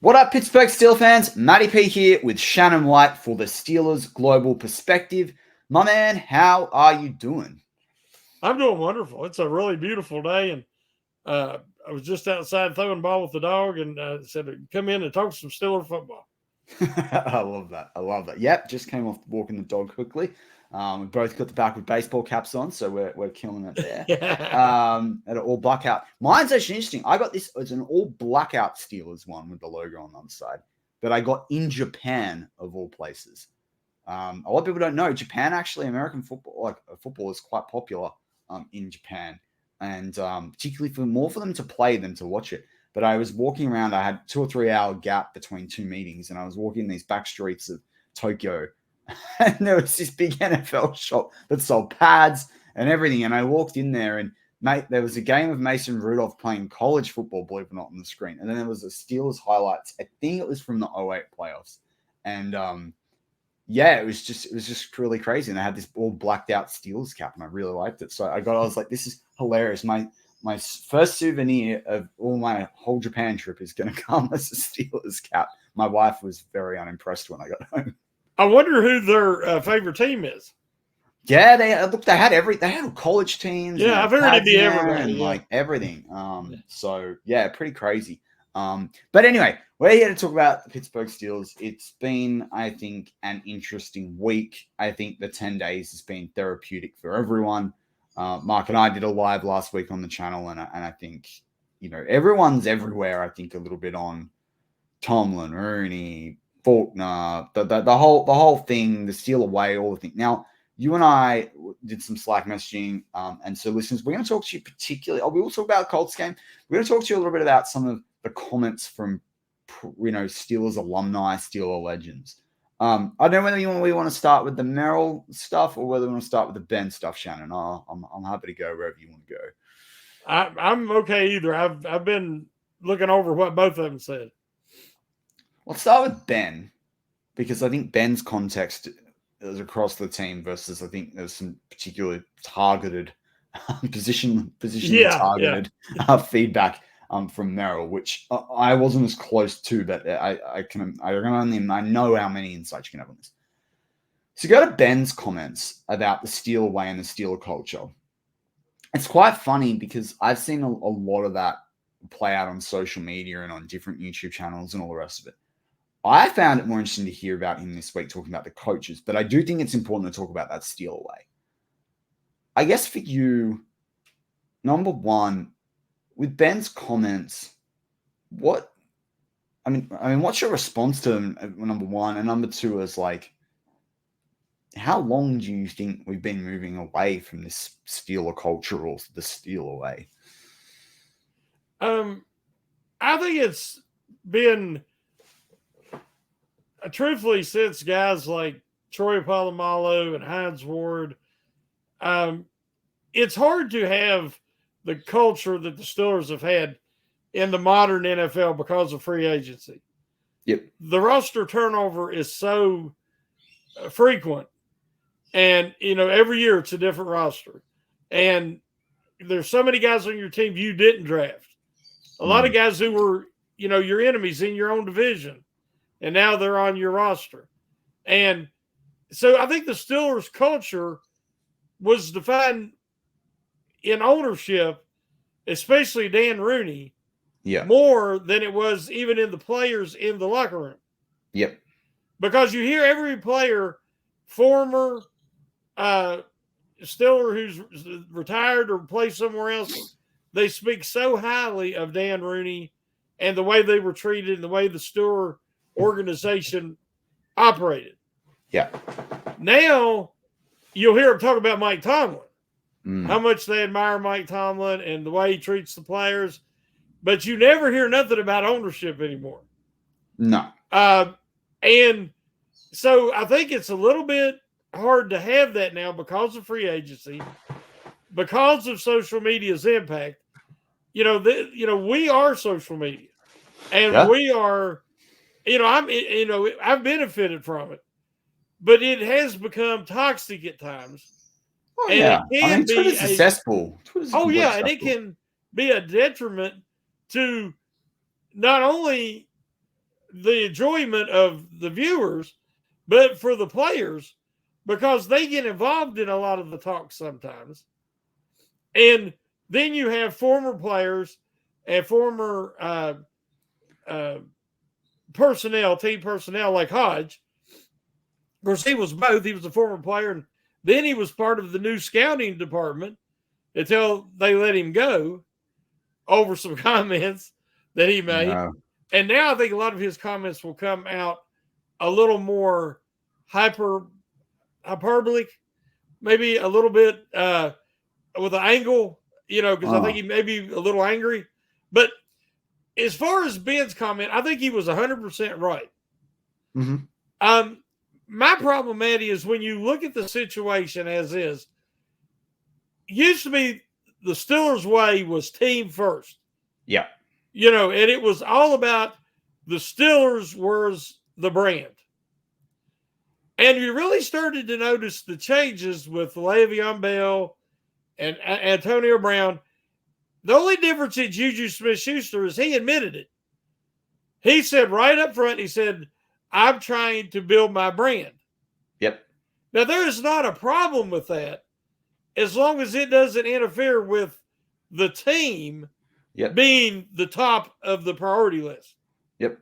What up, Pittsburgh Steelers fans? Matty P here with Shannon White for the Steelers Global Perspective. My man, how are you doing? I'm doing wonderful. It's a really beautiful day, and I was just outside throwing the ball with the dog, and said, "Come in and talk some Steeler football." I love that. I love that. Yep, just came off walking the dog quickly. We both got the back with baseball caps on, so we're killing it there. And an all blackout. Mine's actually interesting. I got this. It's an all blackout Steelers one with the logo on the other side, but I got in Japan of all places. A lot of people don't know Japan actually American football, like football, is quite popular in Japan, and particularly for them to play than to watch it. But I was walking around. I had 2 or 3 hour gap between two meetings, and I was walking these back streets of Tokyo, and there was this big NFL shop that sold pads and everything. And I walked in there, and mate, there was a game of Mason Rudolph playing college football, believe it or not, on the screen. And then there was a Steelers highlights. I think it was from the 08 playoffs, and yeah, it was just really crazy. And I had this all blacked out Steelers cap, and I really liked it. So I was like, this is hilarious. My first souvenir of all my whole Japan trip is going to come as a Steelers cap. My wife was very unimpressed when I got home. I wonder who their favorite team is. Yeah, they had college teams. Yeah, I've heard it'd be everybody, and like everything. So yeah, pretty crazy. But anyway, we're here to talk about the Pittsburgh Steelers. It's been, I think, an interesting week. I think the 10 days has been therapeutic for everyone. Mark and I did a live last week on the channel, and I think, everyone's everywhere. I think a little bit on Tomlin, Rooney, Faulkner, the whole thing, the steal away, all the thing. Now, you and I did some Slack messaging, and so listeners, we're going to talk to you particularly. We will talk about the Colts game. We're going to talk to you a little bit about some of the comments from, Steelers alumni, Steeler legends. I don't know whether we want to start with the Merrill stuff or whether we want to start with the Ben stuff, Shannon. I'm happy to go wherever you want to go. I'm okay either. I've been looking over what both of them said. Let's start with Ben, because I think Ben's context is across the team versus I think there's some particularly targeted position targeted feedback from Merrill, which I wasn't as close to, but I know how many insights you can have on this. So go to Ben's comments about the Steeler way and the Steeler culture. It's quite funny because I've seen a lot of that play out on social media and on different YouTube channels and all the rest of it. I found it more interesting to hear about him this week talking about the coaches, but I do think it's important to talk about that Steeler way. I guess for you, number one, with Ben's comments, what's your response to them, number one? And number two is like, how long do you think we've been moving away from this Steeler culture or the Steeler way? I think it's been, truthfully, since guys like Troy Polamalu and Hines Ward, it's hard to have the culture that the Steelers have had in the modern NFL because of free agency. Yep. The roster turnover is so frequent, and every year it's a different roster, and there's so many guys on your team you didn't draft. A lot of guys who were your enemies in your own division, and now they're on your roster. And so I think the Steelers culture was defined in ownership, especially Dan Rooney, more than it was even in the players in the locker room. Yep. Because you hear every player, former Steeler who's retired or plays somewhere else, they speak so highly of Dan Rooney and the way they were treated and the way the Steeler organization operated. Yeah. Now you'll hear them talk about Mike Tomlin, how much they admire Mike Tomlin and the way he treats the players, but you never hear nothing about ownership anymore. No. And so I think it's a little bit hard to have that now because of free agency, because of social media's impact. We are social media, and we are. I've benefited from it, but it has become toxic at times. Oh, and it can be Twitter's a cesspool. And it can be a detriment to not only the enjoyment of the viewers, but for the players, because they get involved in a lot of the talk sometimes. And then you have former players and former team personnel like Hodge. Of course, he was both. He was a former player, and then he was part of the new scouting department until they let him go over some comments that he made. No. And now I think a lot of his comments will come out a little more hyperbolic, maybe a little bit with an angle, because I think he may be a little angry. But as far as Ben's comment, I think he was 100% right. Mm-hmm. My problem, Matty, is when you look at the situation as is, used to be the Steelers' way was team first. Yeah. And it was all about the Steelers was the brand. And you really started to notice the changes with Le'Veon Bell and Antonio Brown. The only difference in Juju Smith-Schuster is he admitted it. He said right up front, he said, I'm trying to build my brand. Yep. Now, there is not a problem with that as long as it doesn't interfere with the team being the top of the priority list. Yep.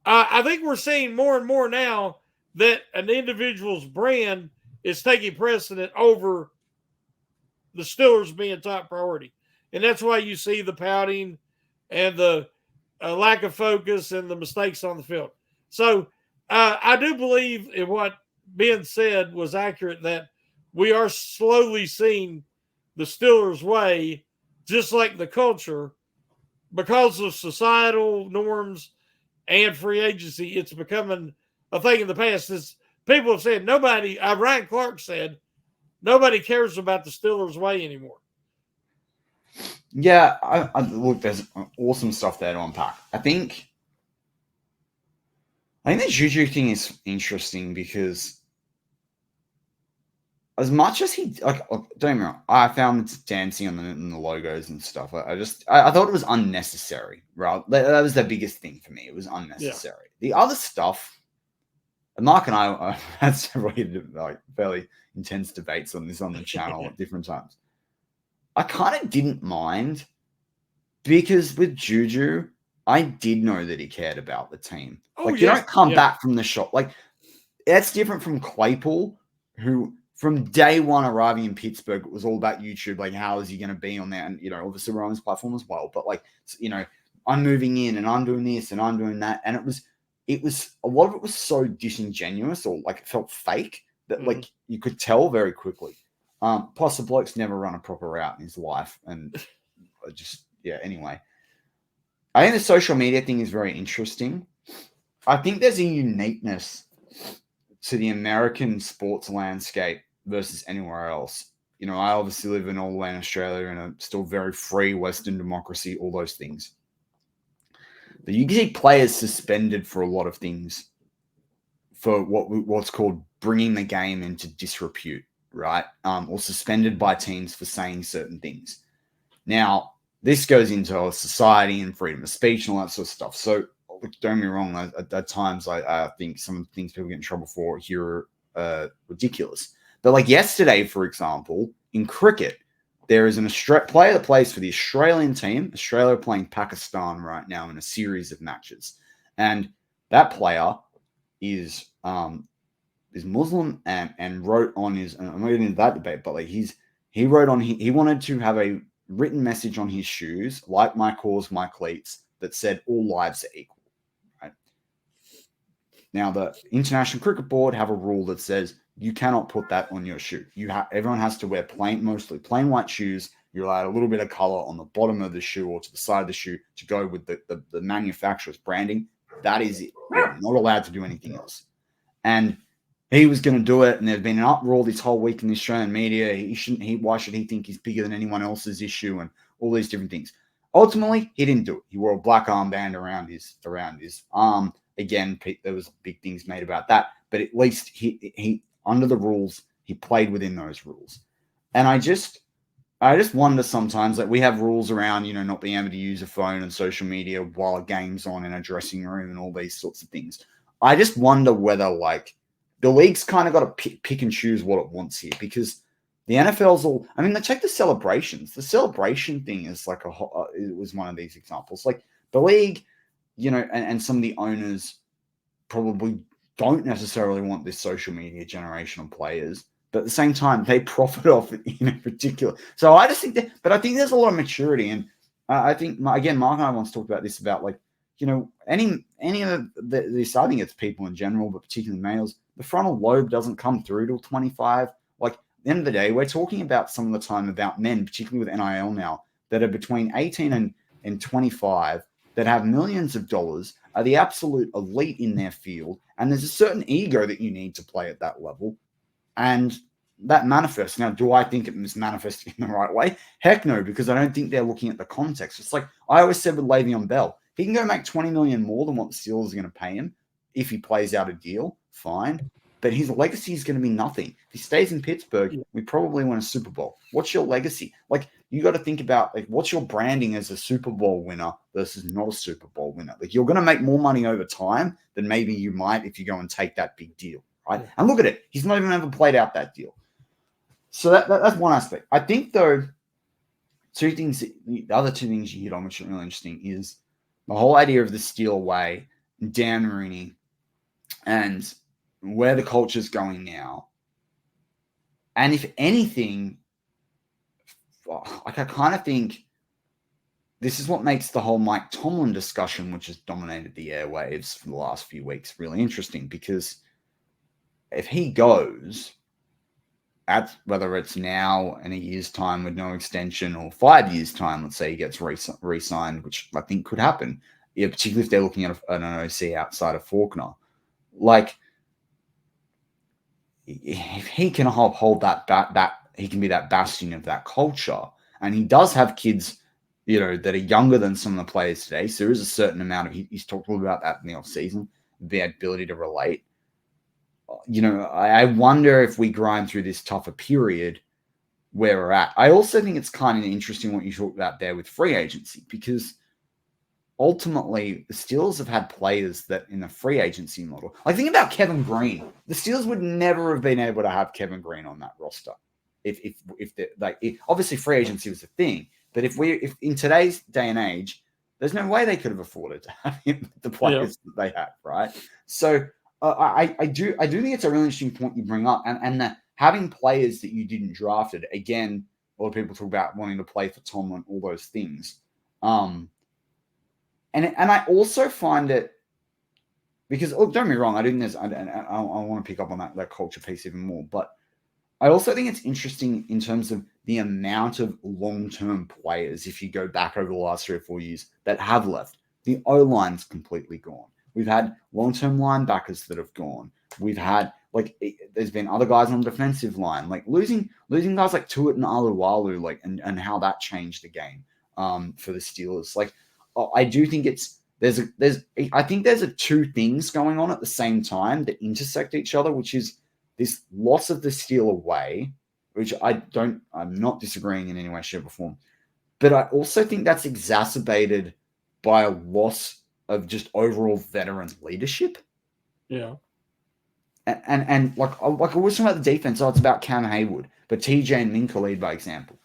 I think we're seeing more and more now that an individual's brand is taking precedent over the Steelers being top priority. And that's why you see the pouting and the lack of focus and the mistakes on the field. So I do believe in what Ben said was accurate, that we are slowly seeing the Steelers' way, just like the culture, because of societal norms and free agency. It's becoming a thing in the past. People have said Ryan Clark said, nobody cares about the Steelers' way anymore. Yeah, look, there's awesome stuff there to unpack. I think the Juju thing is interesting because as much as he don't get me wrong, I found dancing on the logos and stuff. I thought it was unnecessary. Right, that was the biggest thing for me. It was unnecessary. Yeah. The other stuff, and Mark and I had several fairly intense debates on this on the channel at different times. I kind of didn't mind because with Juju, I did know that he cared about the team. You don't come back from the shot. That's different from Claypool, who from day one arriving in Pittsburgh, it was all about YouTube. How is he going to be on there? And, obviously we're on his platform as well. But I'm moving in and I'm doing this and I'm doing that. And it was a lot of it was so disingenuous or it felt fake that you could tell very quickly. Plus the bloke's never run a proper route in his life. And anyway. I think the social media thing is very interesting. I think there's a uniqueness to the American sports landscape versus anywhere else. I obviously live all the way in Australia in a still very free Western democracy, all those things. But you see players suspended for a lot of things for what's called bringing the game into disrepute, right? Or suspended by teams for saying certain things. Now, this goes into our society and freedom of speech and all that sort of stuff. So don't get me wrong, at times I think some of the things people get in trouble for here are ridiculous. But yesterday, for example, in cricket, there is an player that plays for the Australian team. Australia are playing Pakistan right now in a series of matches. And that player is Muslim and wrote on his, and I'm not getting into that debate, but he wrote on, he wanted to have a written message on his shoes, like my cause, my cleats, that said all lives are equal. Right? Now, the International Cricket Board have a rule that says you cannot put that on your shoe. Everyone has to wear mostly plain white shoes. You're allowed a little bit of color on the bottom of the shoe or to the side of the shoe to go with the manufacturer's branding. That is it. You're not allowed to do anything else. And he was going to do it, and there's been an uproar this whole week in the Australian media. Why should he think he's bigger than anyone else's issue, and all these different things. Ultimately, he didn't do it. He wore a black armband around his arm. Again, there was big things made about that, but at least he under the rules, he played within those rules. And I I just wonder sometimes, like we have rules around, not being able to use a phone and social media while a game's on in a dressing room and all these sorts of things. I just wonder whether like the league's kind of got to pick and choose what it wants here, because the NFL's all, I mean, check the celebrations. The celebration thing is like it was one of these examples. Like the league, and some of the owners probably don't necessarily want this social media generation of players. But at the same time, they profit off it in particular. So I just think but I think there's a lot of maturity. And I think, again, Mark and I once talked about this about like, any of this, I think it's people in general, but particularly males, the frontal lobe doesn't come through till 25. Like, at the end of the day, we're talking about some of the time about men, particularly with NIL now, that are between 18 and 25 that have millions of dollars, are the absolute elite in their field. And there's a certain ego that you need to play at that level. And that manifests. Now, do I think it is manifesting in the right way? Heck no, because I don't think they're looking at the context. It's like I always said with Le'Veon Bell, he can go make $20 million more than what the Steelers are going to pay him if he plays out a deal. Fine, but his legacy is going to be nothing. If he stays in Pittsburgh, we probably win a Super Bowl. What's your legacy? Like, you got to think about like what's your branding as a Super Bowl winner versus not a Super Bowl winner. Like, you're going to make more money over time than maybe you might if you go and take that big deal. Right? Yeah. And look at it. He's not even ever played out that deal. So that's one aspect. I think, though, the other two things you hit on, which are really interesting, is the whole idea of the steal away, Dan Rooney, and where the culture's going now. And if anything, like I kind of think this is what makes the whole Mike Tomlin discussion, which has dominated the airwaves for the last few weeks, really interesting, because if he goes, at whether it's now in a year's time with no extension or 5 years' time, let's say he gets re-signed, which I think could happen, particularly if they're looking at an OC outside of Faulkner. Like, if he can hold that he can be that bastion of that culture, and he does have kids, that are younger than some of the players today. So there is a certain amount of, he's talked about that in the offseason, the ability to relate. I wonder if we grind through this tougher period where we're at. I also think it's kind of interesting what you talked about there with free agency, because ultimately the Steelers have had players that in the free agency model, like think about Kevin Green. The Steelers would never have been able to have Kevin Green on that roster if obviously free agency was a thing, but if in today's day and age, there's no way they could have afforded to have him, the players that they have, right? So I do think it's a really interesting point you bring up, and having players that you didn't draft it. Again, a lot of people talk about wanting to play for Tomlin, all those things. And I also find it, because don't get me wrong, I want to pick up on that culture piece even more, but I also think it's interesting in terms of the amount of long-term players, if you go back over the last 3 or 4 years, that have left. The O-line's completely gone. We've had long-term linebackers that have gone. We've had, there's been other guys on the defensive line, like losing guys like Tuitt and Aluwalu, and how that changed the game for the Steelers. I do think I think there's two things going on at the same time that intersect each other, which is this loss of the steal away, which I'm not disagreeing in any way, shape, or form. But I also think that's exacerbated by a loss of just overall veteran leadership. Yeah. And like I was talking about the defense, it's about Cam Hayward, but TJ and Minka lead by example.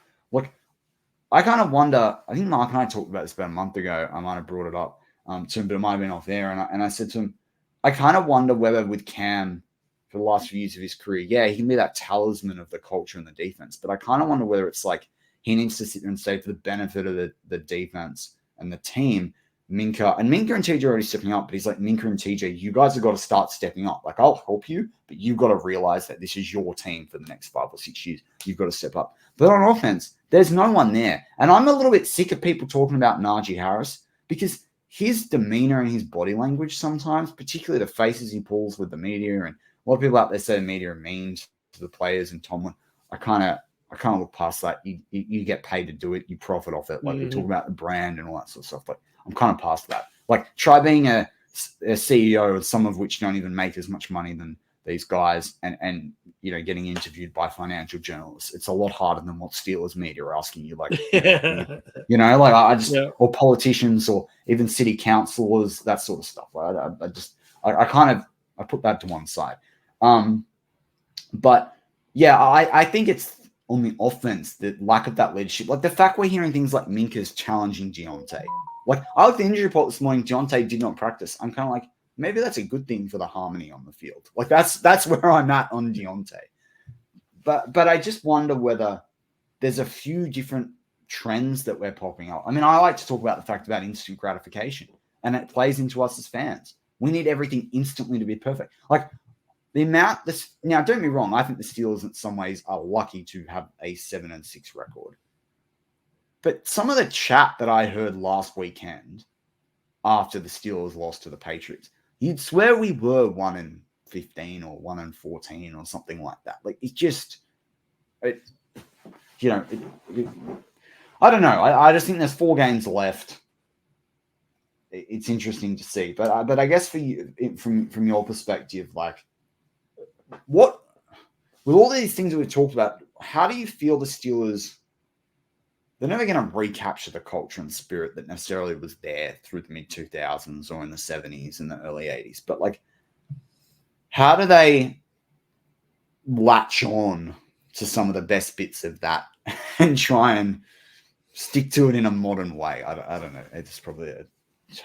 I kind of wonder, I think Mark and I talked about this about a month ago. I might have brought it up to him, but it might have been off there. And I said to him, I kind of wonder whether with Cam for the last few years of his career, he can be that talisman of the culture and the defense. But I kind of wonder whether it's like he needs to sit there and say, for the benefit of the defense and the team, Minka and TJ are already stepping up, but he's like, Minka and TJ, you guys have got to start stepping up. I'll help you, but you've got to realize that this is your team for the next 5 or 6 years. You've got to step up. But on offense, there's no one there. And I'm a little bit sick of people talking about Najee Harris, because his demeanor and his body language sometimes, particularly the faces he pulls with the media, and a lot of people out there say the media are mean to the players and Tomlin. I kind of look past that. You get paid to do it. You profit off it. We talk about the brand and all that sort of stuff. I'm kind of past that. Try being a CEO, some of which don't even make as much money than these guys and getting interviewed by financial journalists. It's a lot harder than what Steelers media are asking you, like, I just, or politicians or even city councilors, that sort of stuff. I put that to one side. But yeah, I think it's on the offense, the lack of that leadership, like the fact we're hearing things like Minka's challenging Deontay. Like, I looked at the injury report this morning, Deontay did not practice. I'm kind of like, maybe that's a good thing for the harmony on the field. Like, that's where I'm at on Deontay. But I just wonder whether there's a few different trends that we're popping up. I mean, I like to talk about the fact about instant gratification, and it plays into us as fans. We need everything instantly to be perfect. Like, now, don't get me wrong, I think the Steelers in some ways are lucky to have a 7-6 record. But some of the chat that I heard last weekend after the Steelers lost to the Patriots, you'd swear we were 1-15 or 1-14 or something like that. Like, it's just, I don't know. I just think there's 4 games left. It's interesting to see, but I guess for you, from your perspective, like, what with all these things that we've talked about, how do you feel the Steelers? They're never going to recapture the culture and spirit that necessarily was there through the mid 2000s or in the 70s and the early 80s. But like, how do they latch on to some of the best bits of that and try and stick to it in a modern way? I don't know. It's probably a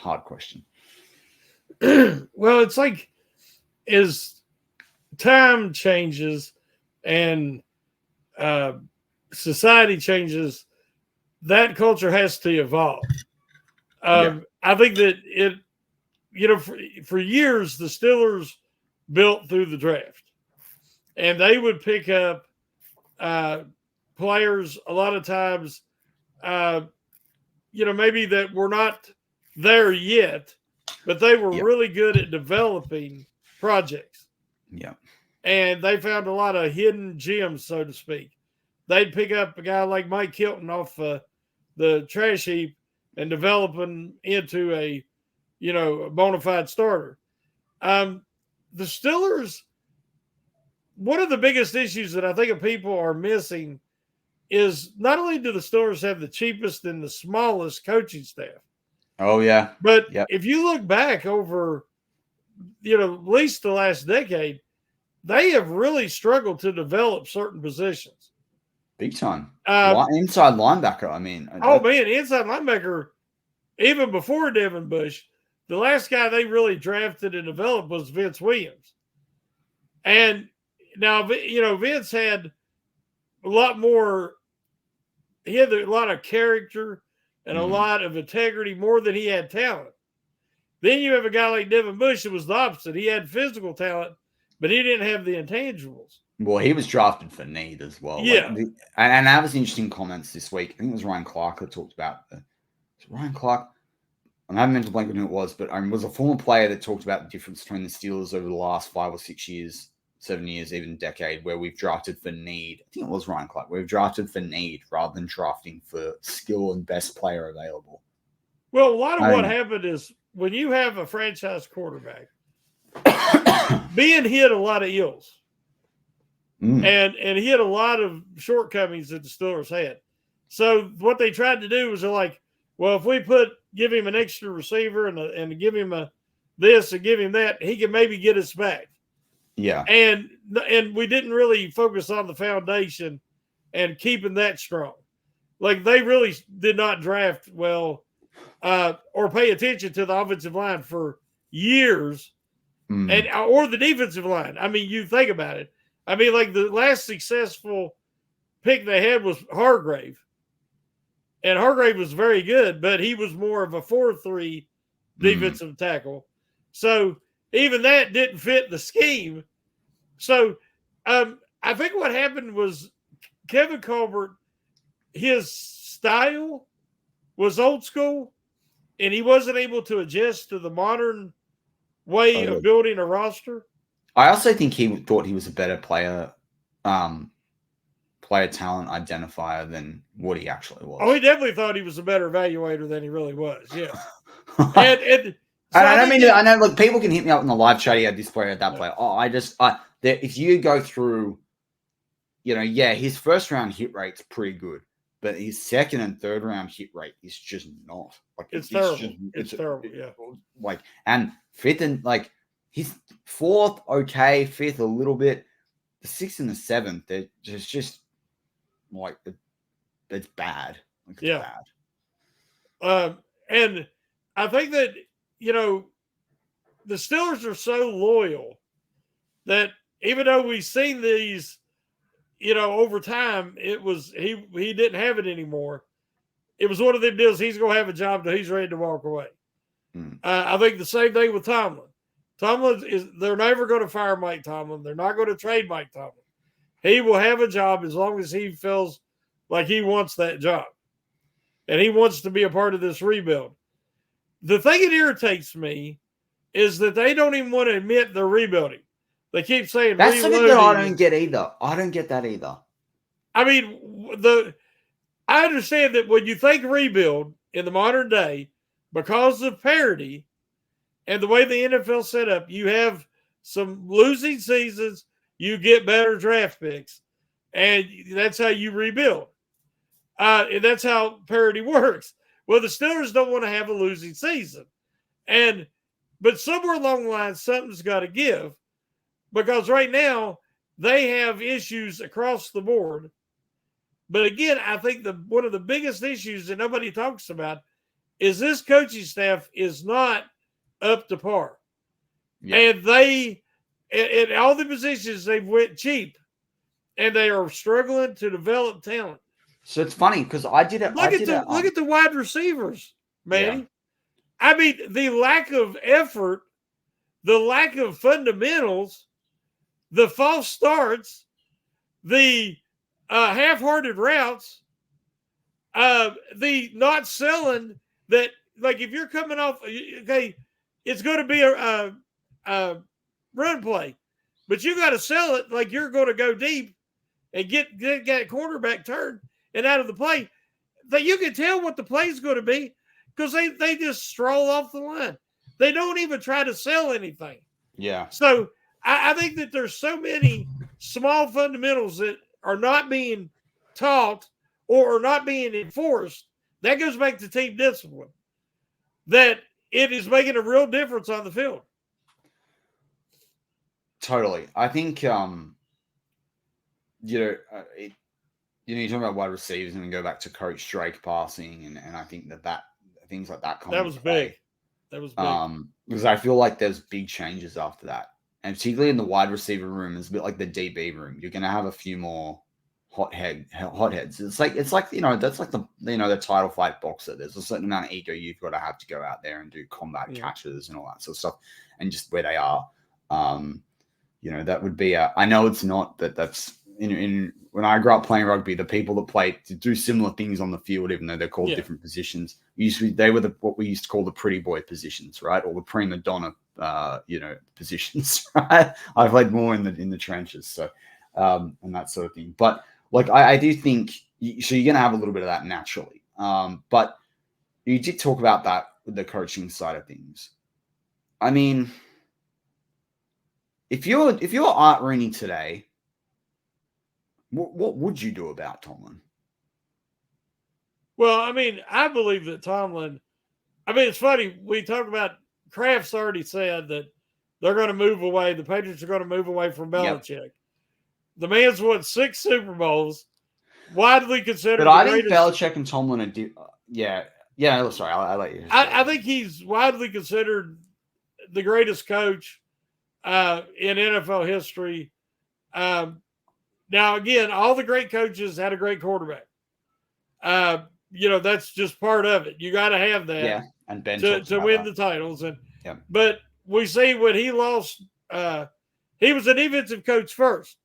hard question. Well, it's like, as time changes and society changes, that culture has to evolve. I think that for years, the Steelers built through the draft, and they would pick up players a lot of times, maybe that were not there yet, but they were really good at developing projects. Yeah. And they found a lot of hidden gems, so to speak. They'd pick up a guy like Mike Hilton off the trash heap and develop him into a bona fide starter. The Steelers, one of the biggest issues that I think people are missing is not only do the Steelers have the cheapest and the smallest coaching staff. Oh, yeah. But if you look back over, at least the last decade, they have really struggled to develop certain positions. Big time. Inside linebacker, I mean. Inside linebacker, even before Devin Bush, the last guy they really drafted and developed was Vince Williams. And now, Vince had a lot more, he had a lot of character and a lot of integrity, more than he had talent. Then you have a guy like Devin Bush that was the opposite. He had physical talent, but he didn't have the intangibles. Well, he was drafted for need as well. Yeah. And that was interesting comments this week. I think it was Ryan Clark that talked about Ryan Clark. I'm having mental blank on who it was, but it was a former player that talked about the difference between the Steelers over the last 5 or 6 years, 7 years, even a decade, where we've drafted for need. I think it was Ryan Clark. We've drafted for need rather than drafting for skill and best player available. Well, a lot of what happened is when you have a franchise quarterback, being hit a lot of ills. And he had a lot of shortcomings that the Steelers had. So what they tried to do was they're like, well, if we give him an extra receiver and give him this and give him that, he can maybe get us back. Yeah. And we didn't really focus on the foundation and keeping that strong. Like, they really did not draft well or pay attention to the offensive line for years or the defensive line. I mean, you think about it. I mean, like, the last successful pick they had was Hargrave. And Hargrave was very good, but he was more of a 4-3 defensive tackle. So even that didn't fit the scheme. So I think what happened was Kevin Colbert, his style was old school, and he wasn't able to adjust to the modern way of building a roster. I also think he thought he was a better player talent identifier than what he actually was. Oh, he definitely thought he was a better evaluator than he really was. Yeah. I know, look, people can hit me up in the live chat. He had this player, that player. Oh, if you go through, his first round hit rate's pretty good, but his second and third round hit rate is just not. Like it's terrible. It's terrible. Yeah. Like, and fifth and like his fourth, okay, fifth a little bit. The sixth and the seventh, they're just like it's bad. Like, it's bad. And I think that the Steelers are so loyal that even though we've seen these, over time, it was he didn't have it anymore. It was one of them deals. He's going to have a job till he's ready to walk away. I think the same thing with Tomlin. They're never going to fire Mike Tomlin. They're not going to trade Mike Tomlin. He will have a job as long as he feels like he wants that job. And he wants to be a part of this rebuild. The thing that irritates me is that they don't even want to admit they're rebuilding. They keep saying that's something that I don't get either. I don't get that either. I mean, I understand that when you think rebuild in the modern day, because of parity and the way the NFL set up, you have some losing seasons, you get better draft picks, and that's how you rebuild. And that's how parity works. Well, the Steelers don't want to have a losing season. But somewhere along the line, something's got to give, because right now they have issues across the board. But again, I think one of the biggest issues that nobody talks about is this coaching staff is not up to par. Yeah. And they, in all the positions, they've went cheap, and they are struggling to develop talent. So it's funny because I did it. Look at the wide receivers, man. Yeah. I mean, the lack of effort, the lack of fundamentals, the false starts, the half-hearted routes, the not selling that. Like if you're coming off, okay, it's going to be a run play, but you got to sell it like you're going to go deep and get that quarterback turned and out of the play. That you can tell what the play is going to be because they just stroll off the line. They don't even try to sell anything. Yeah. So I think that there's so many small fundamentals that are not being taught or are not being enforced. That goes back to team discipline. That it is making a real difference on the field. Totally. I think, you're talking about wide receivers and then go back to Coach Drake passing. And I think that things like that. That was big. That was big. Because I feel like there's big changes after that. And particularly in the wide receiver room, it's a bit like the DB room. You're going to have a few more hotheads. It's like that's like the title fight boxer. There's a certain amount of ego you've got to have to go out there and do combat catches and all that sort of stuff, and just where they are. That would be I know it's not that's in when I grew up playing rugby, the people that played to do similar things on the field, even though they're called different positions. They were what we used to call the pretty boy positions, right, or the prima donna, positions, right? I played more in the trenches, so and that sort of thing, but. Like, I do think, so you're going to have a little bit of that naturally. But you did talk about that with the coaching side of things. I mean, if you're Art Rooney today, what would you do about Tomlin? Well, I mean, I believe that Tomlin, it's funny. We talk about Kraft's already said that they're going to move away. The Patriots are going to move away from Belichick. Yep. The man's won 6 Super Bowls, widely considered. But I think Belichick and Tomlin are. Sorry, I'll let you. I think he's widely considered the greatest coach in NFL history. Now, again, all the great coaches had a great quarterback. That's just part of it. You got to have that. Yeah, and Ben to win the titles. But we see when he lost, he was a defensive coach first.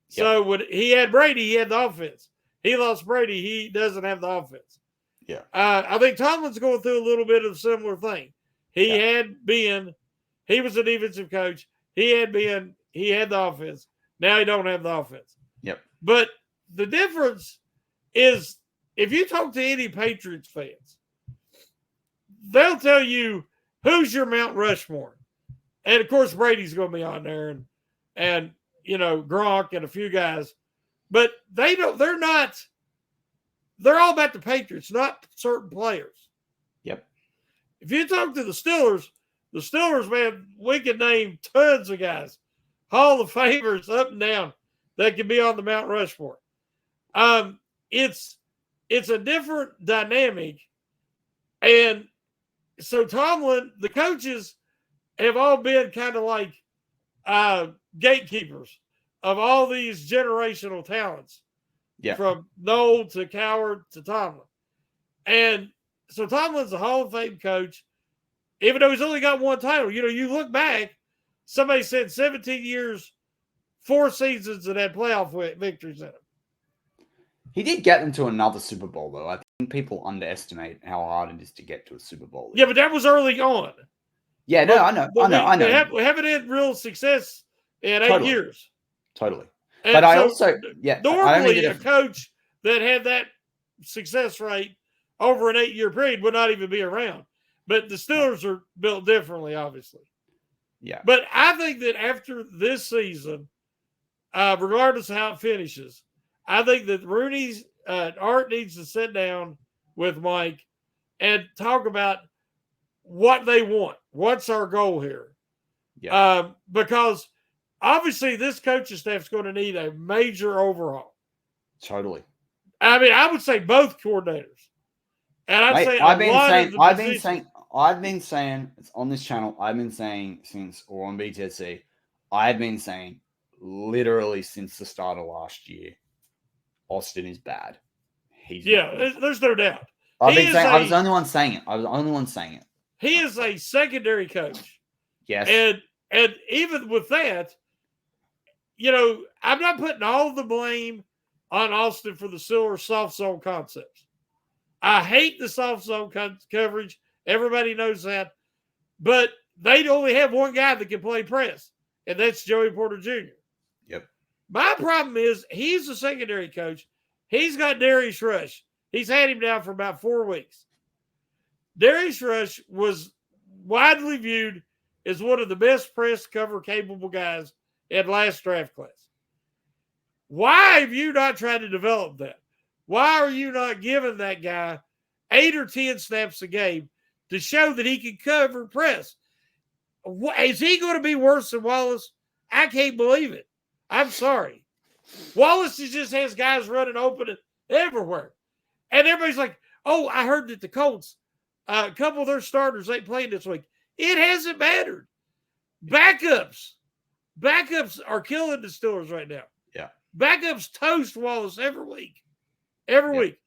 So when he had Brady, he had the offense. He lost Brady, he doesn't have the offense. Yeah. I think Tomlin's going through a little bit of a similar thing. He was a defensive coach. He had the offense. Now he don't have the offense. Yep. But the difference is if you talk to any Patriots fans, they'll tell you who's your Mount Rushmore. And of course, Brady's going to be on there. And Gronk and a few guys, but they're all about the Patriots, not certain players. Yep. If you talk to the Steelers, man, we can name tons of guys, Hall of Famers up and down, that can be on the Mount Rushmore. It's a different dynamic. And so Tomlin, the coaches have all been kind of like gatekeepers of all these generational talents. Yeah. From Noel to Coward to Tomlin. And so Tomlin's a Hall of Fame coach, even though he's only got one title. You look back, somebody said 17 years, 4 seasons that had playoff victories in them. He did get them to another Super Bowl, though. I think people underestimate how hard it is to get to a Super Bowl. Yeah, but that was early on. Yeah, no, I know. We haven't had real success in 8 years. Totally. And but so I also, normally a coach that had that success rate over an 8-year period would not even be around. But the Steelers are built differently, obviously. Yeah. But I think that after this season, regardless of how it finishes, I think that Art needs to sit down with Mike and talk about what they want. What's our goal here? Yeah. Because obviously this coaching staff is going to need a major overhaul. Totally. I mean, I would say both coordinators. And I've been saying it's on this channel. I've been saying or on BTSC, I've been saying literally since the start of last year, Austin is bad. There's no doubt. I was the only one saying it. He is a secondary coach. Yes. And even with that, I'm not putting all the blame on Austin for the Steelers soft zone concepts. I hate the soft zone coverage. Everybody knows that. But they only have one guy that can play press, and that's Joey Porter Jr. Yep. My problem is he's a secondary coach. He's got Darius Rush. He's had him down for about 4 weeks. Darius Rush was widely viewed as one of the best press cover capable guys in last draft class. Why have you not tried to develop that? Why are you not giving that guy 8 or 10 snaps a game to show that he can cover press? Is he going to be worse than Wallace? I can't believe it. I'm sorry. Wallace just has guys running open everywhere. And everybody's like, oh, I heard that the Colts, a couple of their starters ain't playing this week. It hasn't mattered. Backups are killing the Steelers right now. Yeah. Backups toast Wallace every week. Every week.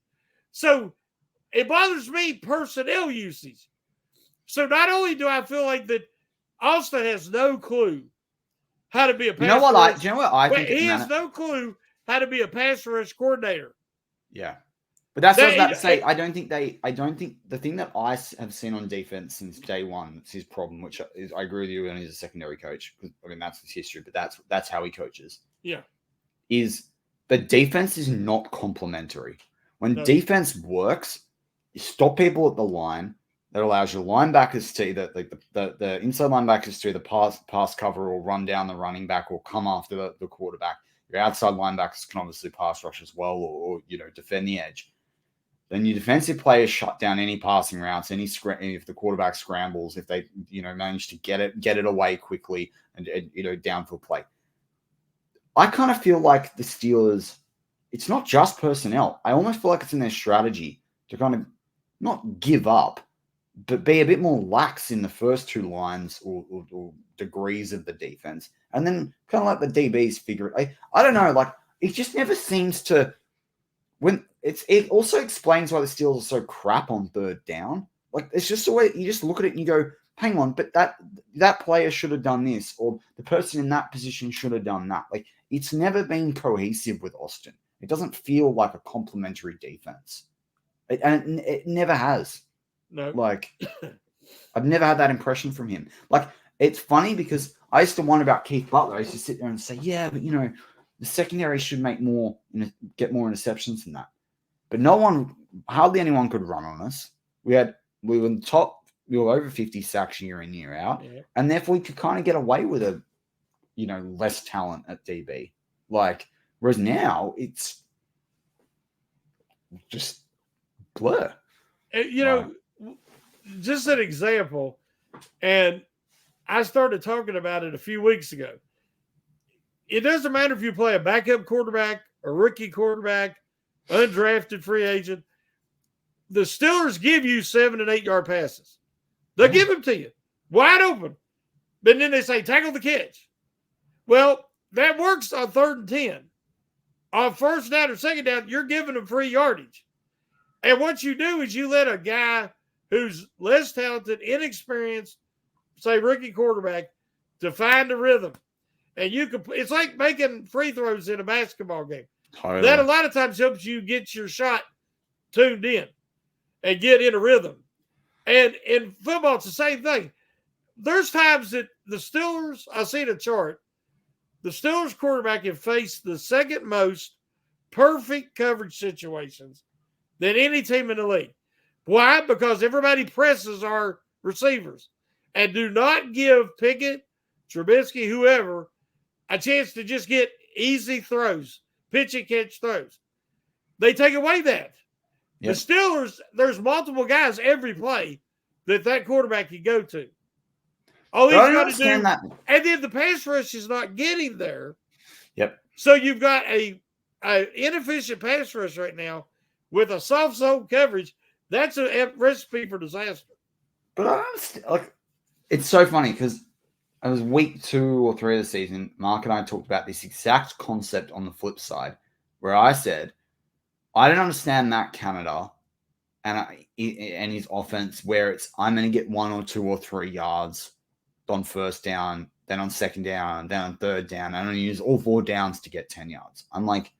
So it bothers me personnel usage. So not only do I feel like that Austin has no clue how to be a pass rush. I think he has no clue how to be a pass rush coordinator. Yeah. But that's what I was about to say. I don't think the thing that I have seen on defense since day one, it's his problem, which is, I agree with you, and he's a secondary coach. I mean, that's his history, but that's how he coaches. Yeah. Is the defense is not complementary. When defense works, you stop people at the line. That allows your linebackers to either the inside linebackers to either pass cover or run down the running back or come after the quarterback. Your outside linebackers can obviously pass rush as well, or defend the edge. Then your defensive players shut down any passing routes, if the quarterback scrambles, if they manage to get it away quickly and downfield play. I kind of feel like the Steelers, it's not just personnel. I almost feel like it's in their strategy to kind of not give up, but be a bit more lax in the first 2 lines or degrees of the defense. And then kind of let the DBs figure it. I don't know. Like, it just never seems to it also explains why the Steelers are so crap on 3rd down. Like, it's just the way you just look at it and you go, hang on, but that player should have done this, or the person in that position should have done that. Like, it's never been cohesive with Austin. It doesn't feel like a complementary defense. And it never has. No. Like, I've never had that impression from him. Like, it's funny because I used to wonder about Keith Butler. I used to sit there and say, yeah, but the secondary should make more, get more interceptions than that. But hardly anyone could run on us. We were in the top, we were over 50 sacks year in, year out. Yeah. And therefore we could kind of get away with less talent at DB. Like, whereas now it's just blur. Just an example, and I started talking about it a few weeks ago. It doesn't matter if you play a backup quarterback, a rookie quarterback, undrafted free agent. The Steelers give you 7 and 8 yard passes. They'll give them to you wide open. But then they say, tackle the catch. Well, that works on 3rd and 10. On first down or second down, you're giving them free yardage. And what you do is you let a guy who's less talented, inexperienced, say rookie quarterback, to find a rhythm. And it's like making free throws in a basketball game. Totally. That a lot of times helps you get your shot tuned in and get in a rhythm. And in football, it's the same thing. There's times that the Steelers, I see the chart, the Steelers quarterback have faced the second most perfect coverage situations than any team in the league. Why? Because everybody presses our receivers and do not give Pickett, Trubisky, whoever, a chance to just get easy throws, pitch and catch throws. They take away that. Yep. The Steelers, there's multiple guys every play that quarterback can go to. All he's got to do, that. And then the pass rush is not getting there. Yep. So you've got a inefficient pass rush right now with a soft zone coverage. That's a recipe for disaster. But I understand. Like, it's so funny because it was week 2 or 3 of the season. Mark and I talked about this exact concept on the flip side, where I said, I don't understand Matt Canada and his offense where it's I'm going to get 1 or 2 or 3 yards on first down, then on second down, then on third down. I'm going to use all 4 downs to get 10 yards. I'm like,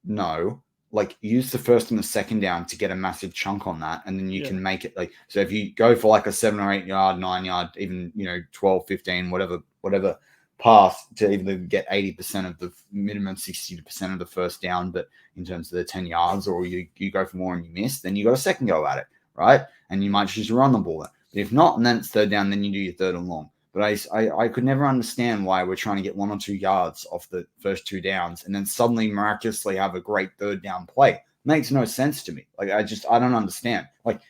no. Like, use the first and the second down to get a massive chunk on that, and then you can make it like so. If you go for like a 7 or 8 yard, 9 yard, even 12, 15, whatever pass to even get 80% of the minimum 60% of the first down, but in terms of the 10 yards, or you go for more and you miss, then you got a second go at it, right? And you might choose to run the ball. But if not, and then it's third down, then you do your third and long. But I could never understand why we're trying to get 1 or 2 yards off the first 2 downs and then suddenly miraculously have a great third down play. Makes no sense to me. Like, I don't understand. Like,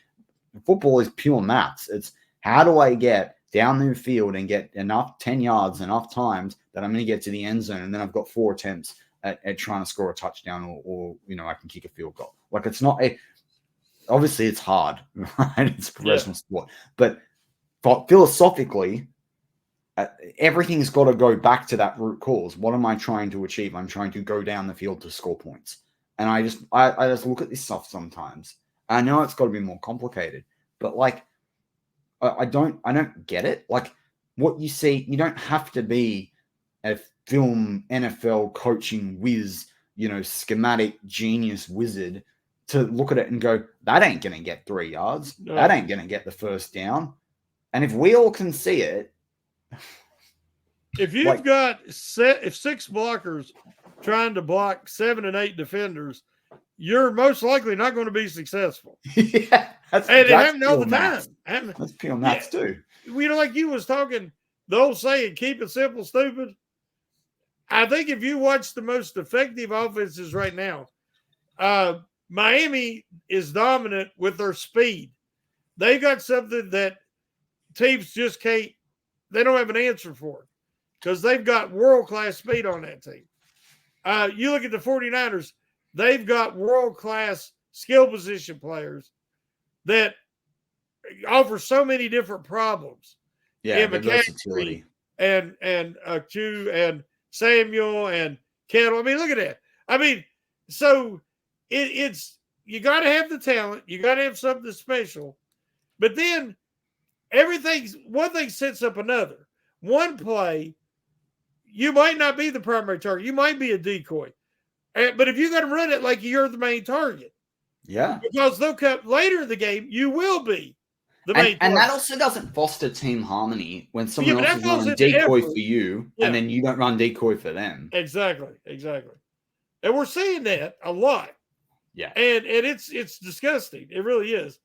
football is pure maths. It's how do I get down the field and get enough 10 yards, enough times that I'm going to get to the end zone, and then I've got 4 attempts at trying to score a touchdown or I can kick a field goal. Like, it's not obviously it's hard, right? It's a professional sport. But philosophically, everything's got to go back to that root cause. What am I trying to achieve? I'm trying to go down the field to score points. And I just look at this stuff sometimes. I know it's got to be more complicated, but like, I don't get it. Like, what you see, you don't have to be a film NFL coaching whiz, schematic genius wizard to look at it and go, that ain't going to get 3 yards. No. That ain't going to get the first down. And if we all can see it, if you've got 6 blockers trying to block 7 and 8 defenders, you're most likely not going to be successful. Yeah, that's happen all the time. That's pure maths too. Like you was talking, the old saying, keep it simple, stupid. I think if you watch the most effective offenses right now, Miami is dominant with their speed. They've got something that teams just can't, they don't have an answer for because they've got world-class speed on that team. You look at the 49ers, they've got world-class skill position players that offer so many different problems. Yeah, the versatility. And Q and Samuel and Kettle. I mean, look at that. I mean, so it's you got to have the talent. You got to have something special. But then one thing sets up another. One play, you might not be the primary target. You might be a decoy. But if you got to run it like you're the main target. Yeah. Because they'll come later in the game, you will be the main target. And that also doesn't foster team harmony when someone else is running decoy for you and then you don't run decoy for them. Exactly. And we're seeing that a lot. Yeah. And it's disgusting. It really is.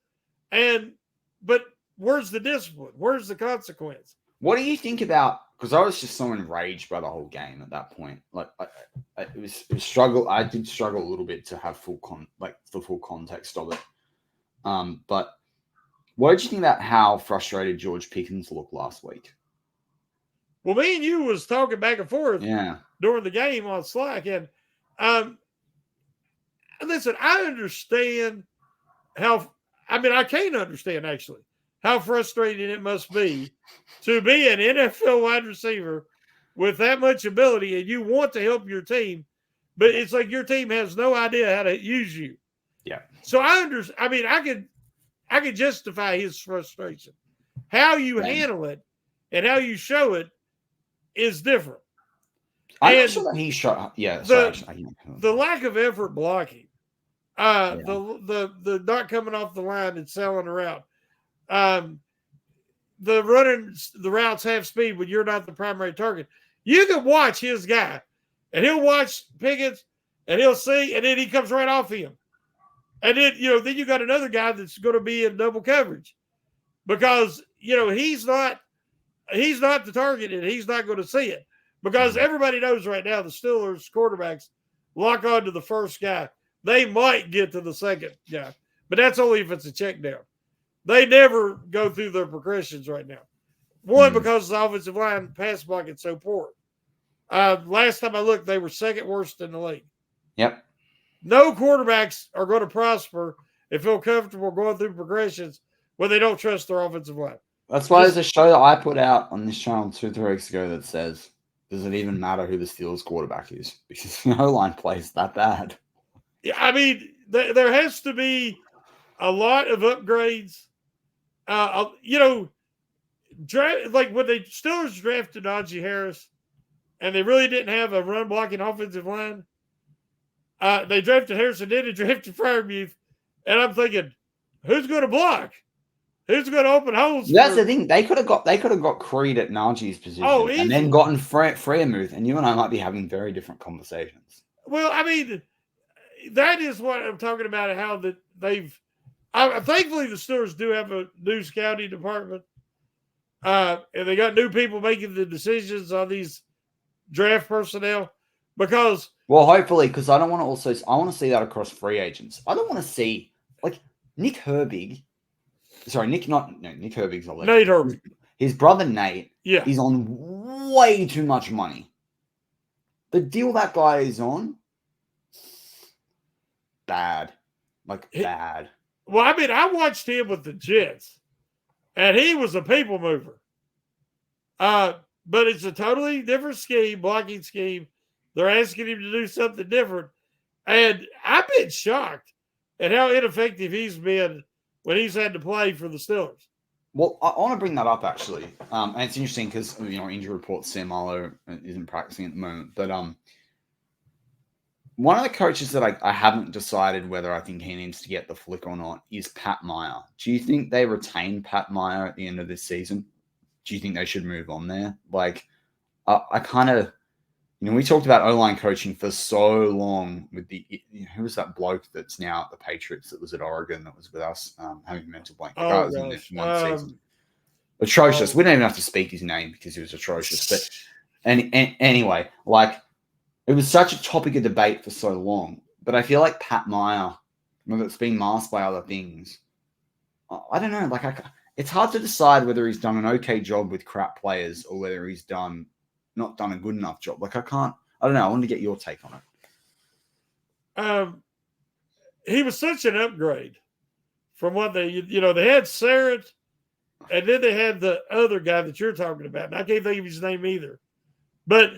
But where's the discipline? Where's the consequence? What do you think about because I was just so enraged by the whole game at that point. Like it was struggle. I did struggle a little bit to have the full context of it. But what did you think about how frustrated George Pickens looked last week? Well, me and you was talking back and forth during the game on Slack, and listen, I understand I can't understand actually how frustrating it must be to be an NFL wide receiver with that much ability and you want to help your team, but it's like your team has no idea how to use you. Yeah. So I could justify his frustration. How you handle it and how you show it is different. I'm not sure that he shot. Yeah. The lack of effort blocking. The not coming off the line and selling around. The running the routes half speed when you're not the primary target. You can watch his guy, and he'll watch Pickett, and he'll see, and then he comes right off him. And then you got another guy that's going to be in double coverage because he's not the target and he's not going to see it because everybody knows right now the Steelers quarterbacks lock on to the first guy. They might get to the second guy, but that's only if it's a check down. They never go through their progressions right now. One, because the offensive line pass blocking so poor. Last time I looked, they were second worst in the league. Yep. No quarterbacks are going to prosper and feel comfortable going through progressions when they don't trust their offensive line. That's why there's a show that I put out on this channel 2-3 weeks ago that says, does it even matter who the Steelers quarterback is? Because no line plays that bad. Yeah, I mean, there has to be a lot of upgrades. Like when the Steelers drafted Najee Harris and they really didn't have a run blocking offensive line, they drafted Harrison, then they drafted Freiermuth, and I'm thinking, who's going to block? Who's going to open holes? That's the thing. They could have got Creed at Najee's position, and then gotten Freiermuth, and you and I might be having very different conversations. Well, I mean, that is what I'm talking about. How that they've. Thankfully, the Steelers do have a new scouting department, and they got new people making the decisions on these draft personnel because. Well, hopefully, because I want to see that across free agents. I don't want to see like Nick Herbig. Sorry, Nick Herbig's a legend. Nate Herbig. His brother Nate is on way too much money. The deal that guy is on, bad. Bad. Well, I mean, I watched him with the Jets, and he was a people mover. But it's a totally different scheme, blocking scheme. They're asking him to do something different. And I've been shocked at how ineffective he's been when he's had to play for the Steelers. Well, I want to bring that up, actually. And it's interesting because, injury reports, Sam Marlowe isn't practicing at the moment. But one of the coaches that I haven't decided whether I think he needs to get the flick or not is Pat Meyer. Do you think they retain Pat Meyer at the end of this season? Do you think they should move on there? I kind of... we talked about O-line coaching for so long with who was that bloke that's now at the Patriots that was at Oregon that was with us, having a mental blank. The guy was in there for one season. Atrocious. We don't even have to speak his name because he was atrocious. But anyway, it was such a topic of debate for so long. But I feel like Pat Meyer, whether it's been masked by other things, I don't know. It's hard to decide whether he's done an okay job with crap players or whether he's not done a good enough job. I don't know. I wanted to get your take on it. He was such an upgrade from what they had Sarrett, and then they had the other guy that you're talking about. And I can't think of his name either. But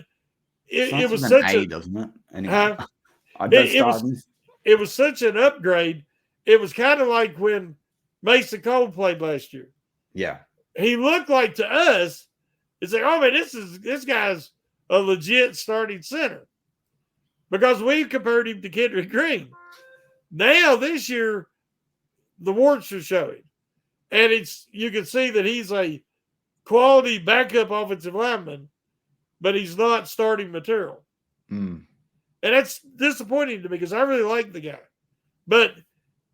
it was such a, doesn't it? Anyway, it was such an upgrade. It was kind of like when Mason Cole played last year. Yeah. He looked like to us, it's like, oh man, this guy's a legit starting center. Because we compared him to Kendrick Green. Now this year, the warts are showing. And you can see that he's a quality backup offensive lineman, but he's not starting material. And that's disappointing to me because I really like the guy. But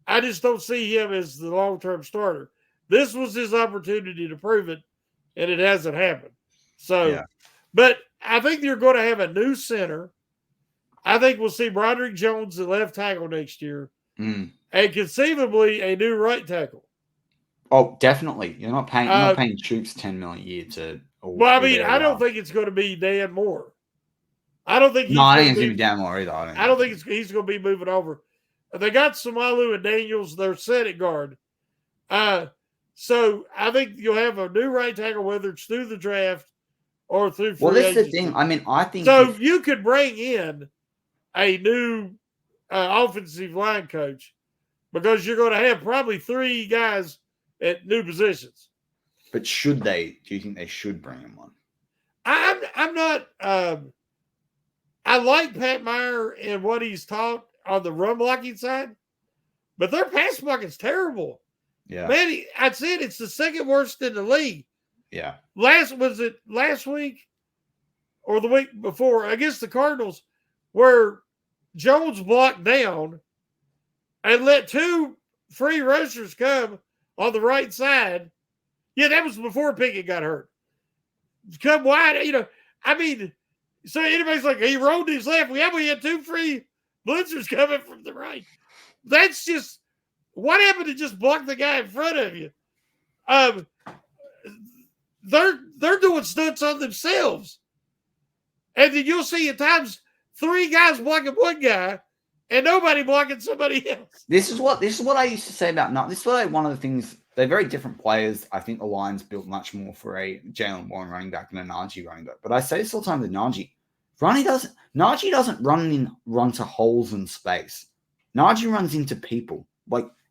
I just don't see him as the long-term starter. This was his opportunity to prove it, and it hasn't happened. So, but I think you're going to have a new center. I think we'll see Broderick Jones at left tackle next year, and conceivably a new right tackle. Oh, definitely. You're not paying Chooks $10 million a year to. Well, I mean, I don't think it's going to be Dan Moore. I don't think. I think it's going to be Dan Moore either. I don't think he's going to be moving over. They got Samalu and Daniels. They're set at guard. So I think you'll have a new right tackle, whether it's through the draft or through free agency. Well, that's the thing. I mean, I think so. You could bring in a new offensive line coach because you're going to have probably 3 guys at new positions. But should they? Do you think they should bring in one? I'm not. I like Pat Meyer and what he's taught on the run blocking side, but their pass blocking's terrible. Yeah, man, I'd say it's the second worst in the league. Yeah. Last week or the week before against the Cardinals, where Jones blocked down and let 2 free rushers come on the right side. Yeah, that was before Pickett got hurt. Come wide, I mean, so anybody's like, he rolled his left. We had 2 free blitzers coming from the right. That's just, what happened to just block the guy in front of you? They're doing stunts on themselves. And then you'll see at times 3 guys blocking one guy and nobody blocking somebody else. This is what I used to say about This is one of the things. They're very different players. I think the line's built much more for a Jalen Warren running back than a Najee running back. But I say this all the time with Najee. Najee doesn't run to holes in space. Najee runs into people.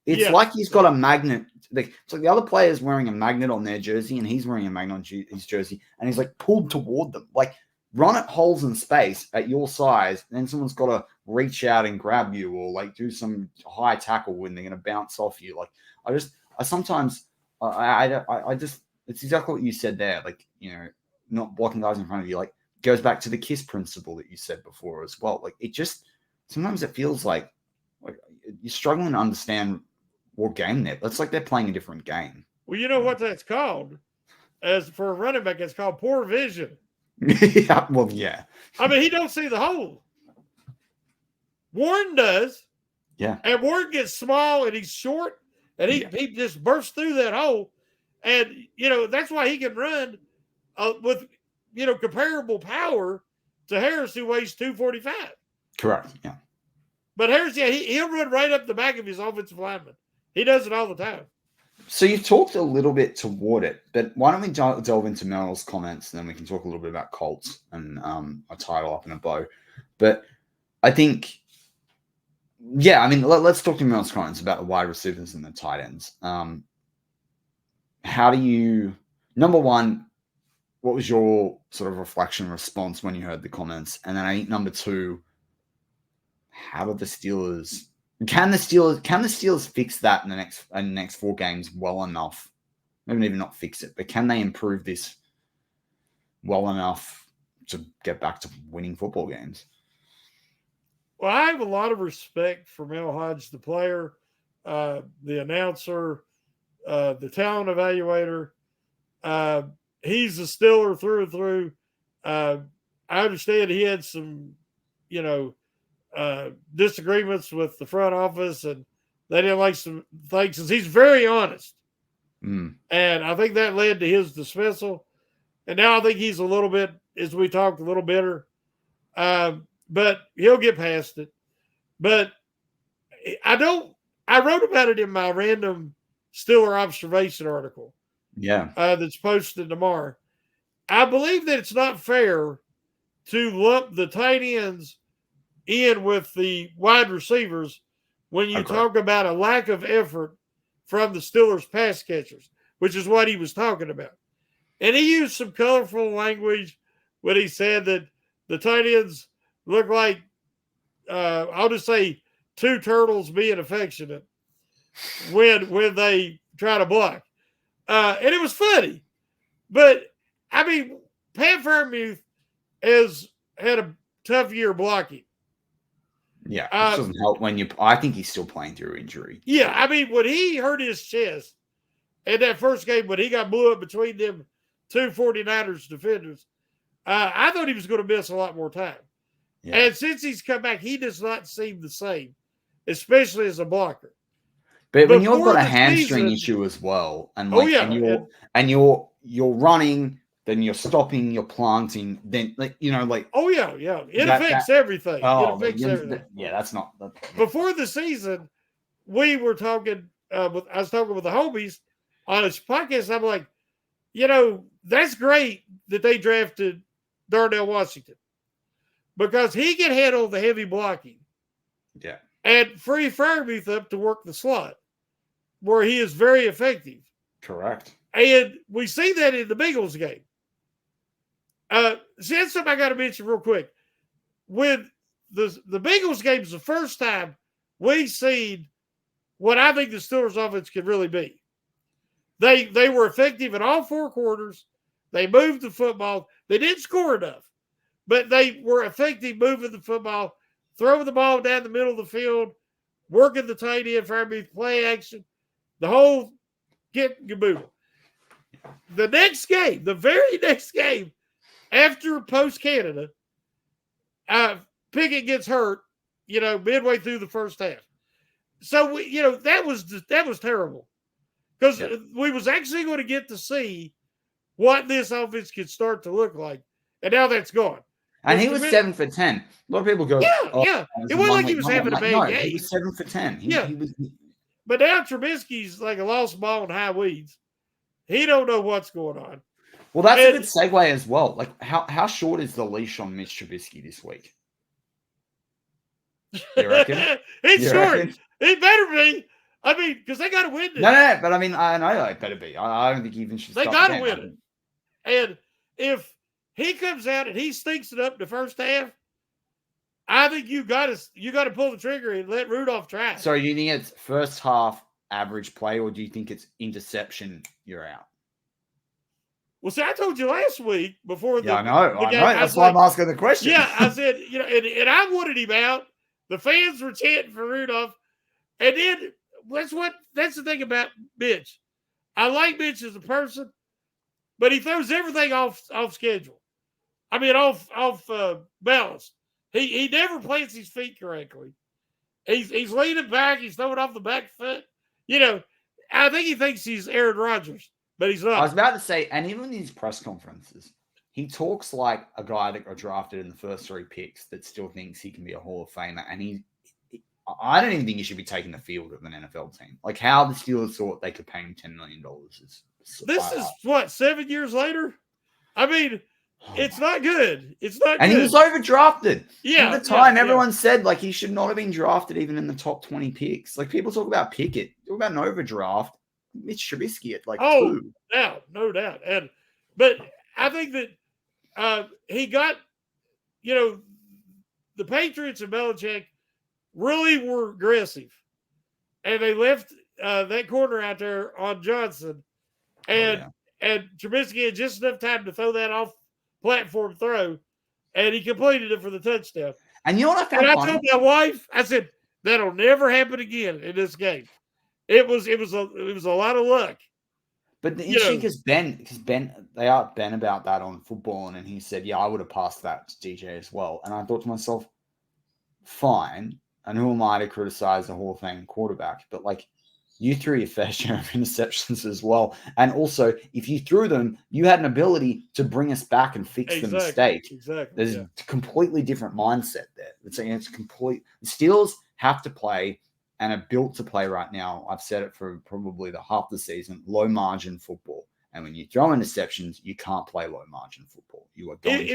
It's like he's got a magnet. It's like the other player's wearing a magnet on their jersey and he's wearing a magnet on his jersey and he's pulled toward them. Run at holes in space at your size, and then someone's got to reach out and grab you or do some high tackle when they're going to bounce off you. It's exactly what you said there. Not blocking guys in front of you, goes back to the KISS principle that you said before as well. Sometimes it feels like you're struggling to understand what game they're. It's like they're playing a different game. Well, you know what that's called? As for a running back, it's called poor vision. Yeah, well, yeah. I mean, he don't see the hole. Warren does. Yeah. And Warren gets small and he's short and he just bursts through that hole. And, that's why he can run with, comparable power to Harris, who weighs 245. Correct, yeah. But Harris, he'll run right up the back of his offensive lineman. He does it all the time. So you've talked a little bit toward it, but why don't we delve into Merrill's comments, and then we can talk a little bit about Colts and a title up in a bow. But I think, let's talk to Merrill's comments about the wide receivers and the tight ends. How do you, number one, what was your sort of reflection response when you heard the comments? And then I think number 2, how did the Steelers... Can the Steelers fix that in the next 4 games well enough? Maybe even not fix it, but can they improve this well enough to get back to winning football games? Well, I have a lot of respect for Mel Hodge, the player, the announcer, the talent evaluator. He's a Steeler through and through. I understand he had some, disagreements with the front office and they didn't like some things. He's very honest. And I think that led to his dismissal. And now I think he's a little bit, as we talked, a little bitter. But he'll get past it. But I wrote about it in my random Steeler observation article. Yeah. That's posted tomorrow. I believe that it's not fair to lump the tight ends in with the wide receivers when you talk about a lack of effort from the Steelers pass catchers, which is what he was talking about. And he used some colorful language when he said that the tight ends look like, I'll just say, 2 turtles being affectionate when they try to block. And it was funny. But, Pat Freiermuth has had a tough year blocking. Yeah, it doesn't help when I think he's still playing through injury. Yeah, when he hurt his chest in that first game, when he got blew up between them two 49ers defenders. I thought he was going to miss a lot more time. Yeah. And since he's come back, he does not seem the same, especially as a blocker. But when you've got a hamstring issue as well, and you're running, then you're stopping, you're planting, then it affects everything. It affects everything. Yeah, that's not. Before the season, we were talking. I was talking with the homies on a podcast. I'm like, that's great that they drafted Darnell Washington because he can handle the heavy blocking. Yeah. And free Freiermuth up to work the slot where he is very effective. Correct. And we see that in the Bengals game. See, that's something I got to mention real quick. When the Bengals game is the first time we seen what I think the Steelers offense could really be. They were effective in all four quarters. They moved the football. They didn't score enough, but they were effective moving the football, throwing the ball down the middle of the field, working the tight end, Freiermuth, play action, the whole get caboodle. The very next game, after post-Canada, Pickett gets hurt, midway through the first half. So, that was terrible because we was actually going to get to see what this offense could start to look like. And now that's gone. And he was 7 for 10. A lot of people go, yeah. It wasn't like he was having a bad game. He was 7 for 10. He was. But now Trubisky's like a lost ball in high weeds. He don't know what's going on. Well, that's a good segue as well. Like, how short is the leash on Mitch Trubisky this week? You reckon? He's short. Reckon? He better be. I mean, because they got to win it. No, but I mean, I know they better be. I don't think he even should. They got to win it. And if he comes out and he stinks it up the first half, I think you got to pull the trigger and let Rudolph try. So do you think it's first half average play, or do you think it's interception? You're out. Well, see, I told you last week before the I know. game, That's why I'm asking the question. Yeah, I said, and I wanted him out. The fans were chanting for Rudolph, and then that's the thing about Mitch. I like Mitch as a person, but he throws everything off schedule. I mean, off balance. He never plants his feet correctly. He's leaning back. He's throwing off the back foot. I think he thinks he's Aaron Rodgers, but he's not. I was about to say, and even in these press conferences, he talks like a guy that got drafted in the first 3 picks that still thinks he can be a Hall of Famer. And I don't even think he should be taking the field of an NFL team. Like how the Steelers thought they could pay him $10 million This is what, 7 years later? I mean, it's not good. It's not and good. He was overdrafted. Yeah. At the time, everyone said like he should not have been drafted even in the top 20 picks. Like people talk about Pickett, talk about an overdraft. Mitch Trubisky at like 2. No doubt. But I think that he got, the Patriots and Belichick really were aggressive. And they left that corner out there on Johnson. And Trubisky had just enough time to throw that off platform throw. And he completed it for the touchdown. And you know what I found funny? I told my wife, I said, that'll never happen again in this game. It was a lot of luck. But the interesting is they asked Ben about that on football, and he said, yeah, I would have passed that to DJ as well. And I thought to myself, fine. And who am I to criticize a Hall of Fame quarterback? But like, you threw your fair share of interceptions as well. And also, if you threw them, you had an ability to bring us back and fix the mistake. Exactly. There's a completely different mindset there. It's complete. The Steelers have to play and are built to play right now. I've said it for probably the half the season, low margin football. And when you throw interceptions, you can't play low margin football. You are going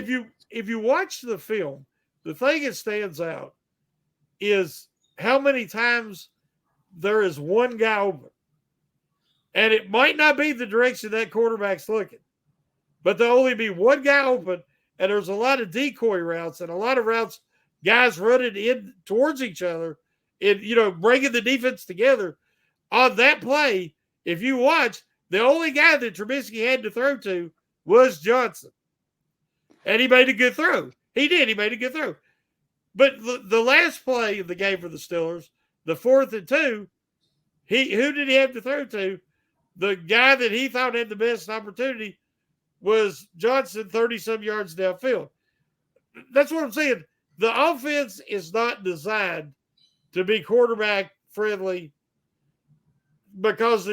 if you watch the film, the thing that stands out is how many times there is one guy open. And it might not be the direction that quarterback's looking, but there'll only be one guy open, and there's a lot of decoy routes and a lot of routes, guys running in towards each other and, bringing the defense together. On that play, if you watch, the only guy that Trubisky had to throw to was Johnson. And he made a good throw. He did. He made a good throw. But the last play of the game for the Steelers, the 4th and 2, who did he have to throw to? The guy that he thought had the best opportunity was Johnson 30-some yards downfield. That's what I'm saying. The offense is not designed to be quarterback friendly because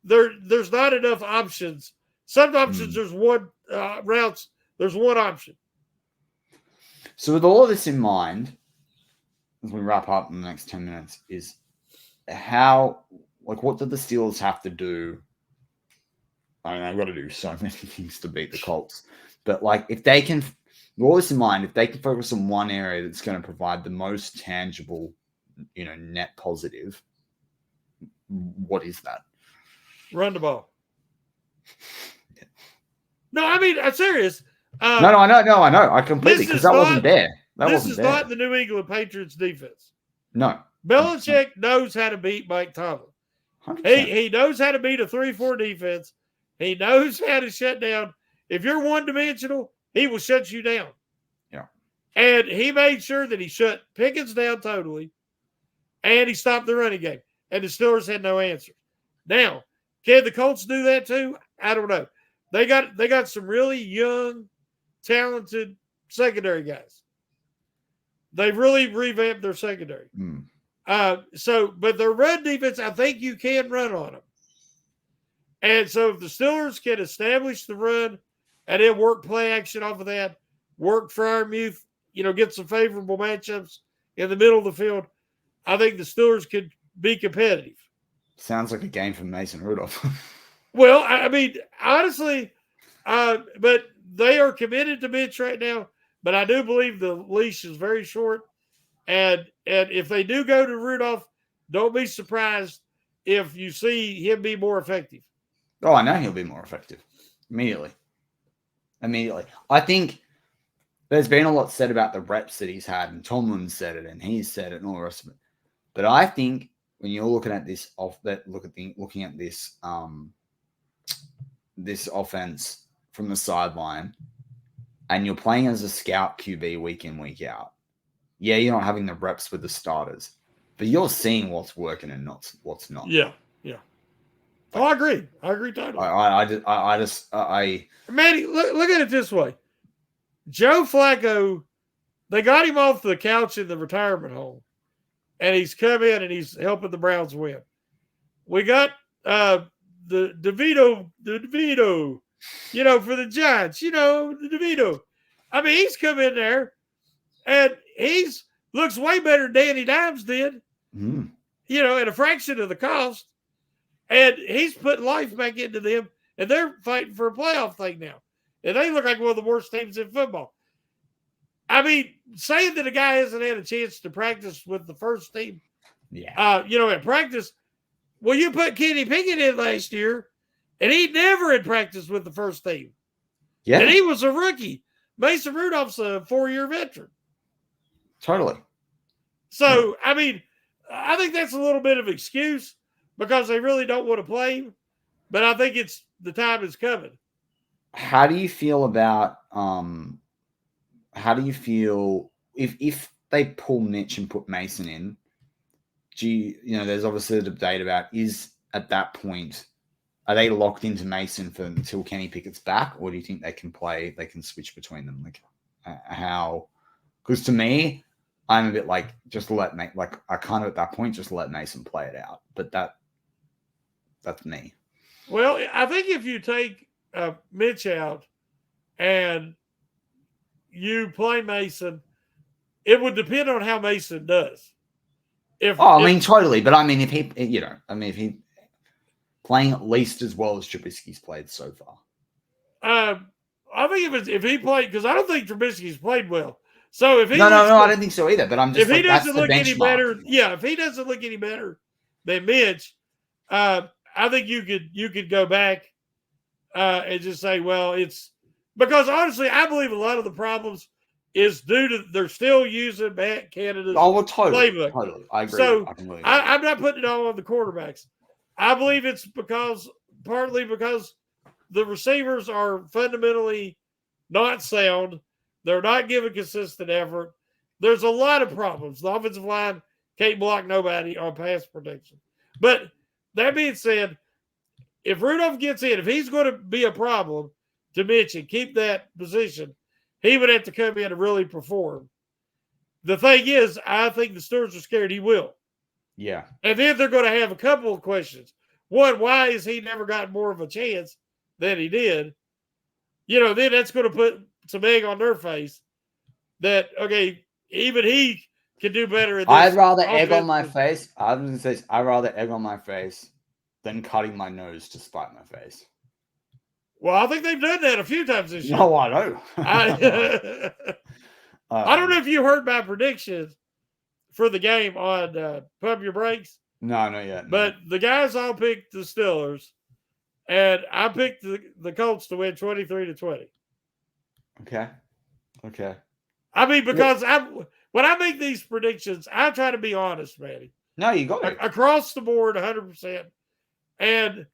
there's not enough options. Some options there's one routes. There's one option. So with all of this in mind, as we wrap up in the next 10 minutes, is what do the Steelers have to do? I mean, they've got to do so many things to beat the Colts. But if they can, with all this in mind, if they can focus on one area that's going to provide the most tangible, net positive, what is that? Run the ball. Yeah. No, I mean, I'm serious. No, I know. I completely, because that wasn't there. This is not the New England Patriots defense. No. Belichick knows how to beat Mike Tomlin. 100%. He knows how to beat a 3-4 defense. He knows how to shut down. If you're one-dimensional, he will shut you down. Yeah. And he made sure that he shut Pickett down totally, and he stopped the running game. And the Steelers had no answer. Now, can the Colts do that too? I don't know. They got some really young, talented secondary guys. They've really revamped their secondary. But their run defense, I think you can run on them. And so if the Steelers can establish the run and then work play action off of that, work Freiermuth, get some favorable matchups in the middle of the field, I think the Steelers could be competitive. Sounds like a game for Mason Rudolph. Well, I mean, honestly, but they are committed to Mitch right now. But I do believe the leash is very short. And if they do go to Rudolph, don't be surprised if you see him be more effective. Oh, I know he'll be more effective. Immediately. I think there's been a lot said about the reps that he's had, and Tomlin said it, and he's said it, and all the rest of it. But I think when you're looking at this looking at this this offense from the sideline, and you're playing as a scout QB week in, week out. Yeah, you're not having the reps with the starters, but you're seeing what's working and what's not. Yeah. Oh, I agree. I agree totally. Matty, look at it this way. Joe Flacco, they got him off the couch in the retirement home, and he's come in and he's helping the Browns win. We got the DeVito, for the Giants, the DeVito. I mean, he's come in there, and he's looks way better than Danny Dimes did, at a fraction of the cost. And he's putting life back into them, and they're fighting for a playoff thing now. And they look like one of the worst teams in football. I mean, saying that a guy hasn't had a chance to practice with the first team, at practice, well, you put Kenny Pickett in last year, and he never had practiced with the first team. Yeah. And he was a rookie. Mason Rudolph's a 4-year veteran. Totally. So, I mean, I think that's a little bit of excuse because they really don't want to play him. But I think the time is coming. How do you feel about if they pull Mitch and put Mason in? There's obviously a debate about at that point, are they locked into Mason until Kenny Pickett's back, or do you think they can switch between them? Because to me, I'm a bit I kind of at that point just let Mason play it out. But that's me. Well, I think if you take Mitch out and you play Mason, it would depend on how Mason does. Totally. But I mean, if he playing at least as well as Trubisky's played so far. I think if he played, because I don't think Trubisky's played well. So if he no, I don't think so either. But I'm just if he doesn't look any better, if he doesn't look any better than Mitch, I think you could go back and just say, well, it's because honestly, I believe a lot of the problems is due to they're still using Matt Canada's playbook. Totally, I agree. So I'm not putting it all on the quarterbacks. I believe it's partly because the receivers are fundamentally not sound. They're not giving consistent effort. There's a lot of problems. The offensive line can't block nobody on pass protection. But that being said, if Rudolph gets in, if he's going to be a problem, to Mitch and keep that position, he would have to come in and really perform. The thing is, I think the Steelers are scared he will. Yeah. And then they're going to have a couple of questions. One, why has he never gotten more of a chance than he did? Then that's going to put some egg on their face that, okay, even he can do better in this. I'd rather egg on my face. I was going to say, I'd rather egg on my face than cutting my nose to spite my face. Well, I think they've done that a few times this year. No, I know. I don't know if you heard my predictions for the game on Pump Your Brakes. No, not yet. But the guys all picked the Steelers, and I picked the Colts to win 23-20. Okay. I mean, because when I make these predictions, I try to be honest, Matty. No, you got it. Across the board, 100%. And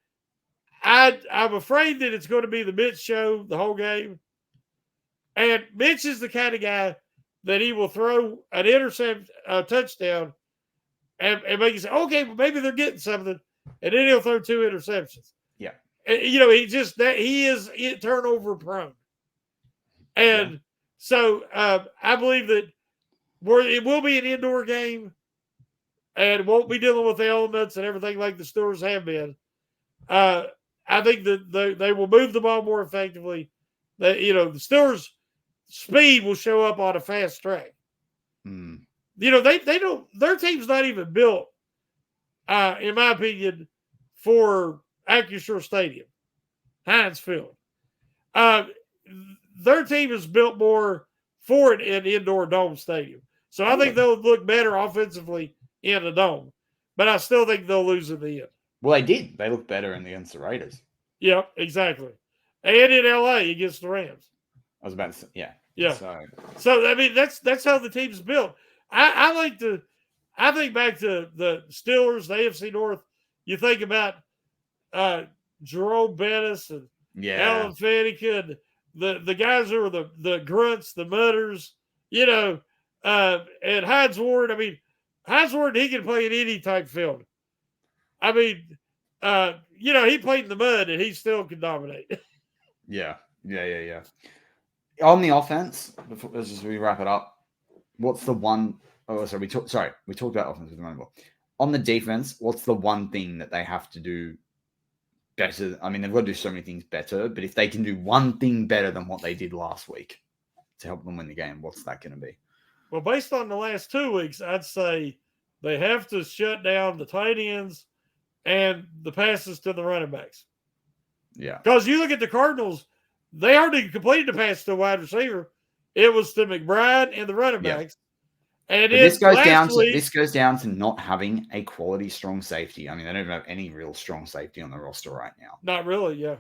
I'm afraid that it's going to be the Mitch show the whole game. And Mitch is the kind of guy that he will throw an intercept, a touchdown, and make you say, okay, well, maybe they're getting something. And then he'll throw 2 interceptions. Yeah. And, he is turnover prone. And so I believe that it will be an indoor game and won't be dealing with the elements and everything like the Steelers have been. I think that they will move the ball more effectively. The Steelers' speed will show up on a fast track. They don't. Their team's not even built, in my opinion, for Acrisure Stadium, Heinz Field. Their team is built more for an indoor dome stadium. So I think they'll look better offensively in a dome, but I still think they'll lose in the end. Well, they did. They looked better against the Raiders. Yeah, exactly. And in LA against the Rams. I was about to say, yeah. Yeah. So I mean, that's how the team's built. I think back to the Steelers, the AFC North. You think about Jerome Bettis and Alan Faneca and the guys who are the grunts, the mutters, and Hines Ward. I mean, Hines Ward, he can play in any type field. I mean, he played in the mud and he still can dominate. Yeah. On the offense, as we wrap it up, what's the one? Oh, sorry, we talked about offense with the running ball. On the defense, what's the one thing that they have to do better? I mean, they've got to do so many things better, but if they can do one thing better than what they did last week to help them win the game, what's that going to be? Well, based on the last 2 weeks, I'd say they have to shut down the tight ends and the passes to the running backs. Yeah. Because you look at the Cardinals, they already completed the pass to a wide receiver. It was to McBride and the running backs. And this goes down to not having a quality strong safety. I mean, they don't have any real strong safety on the roster right now. Not really, yeah.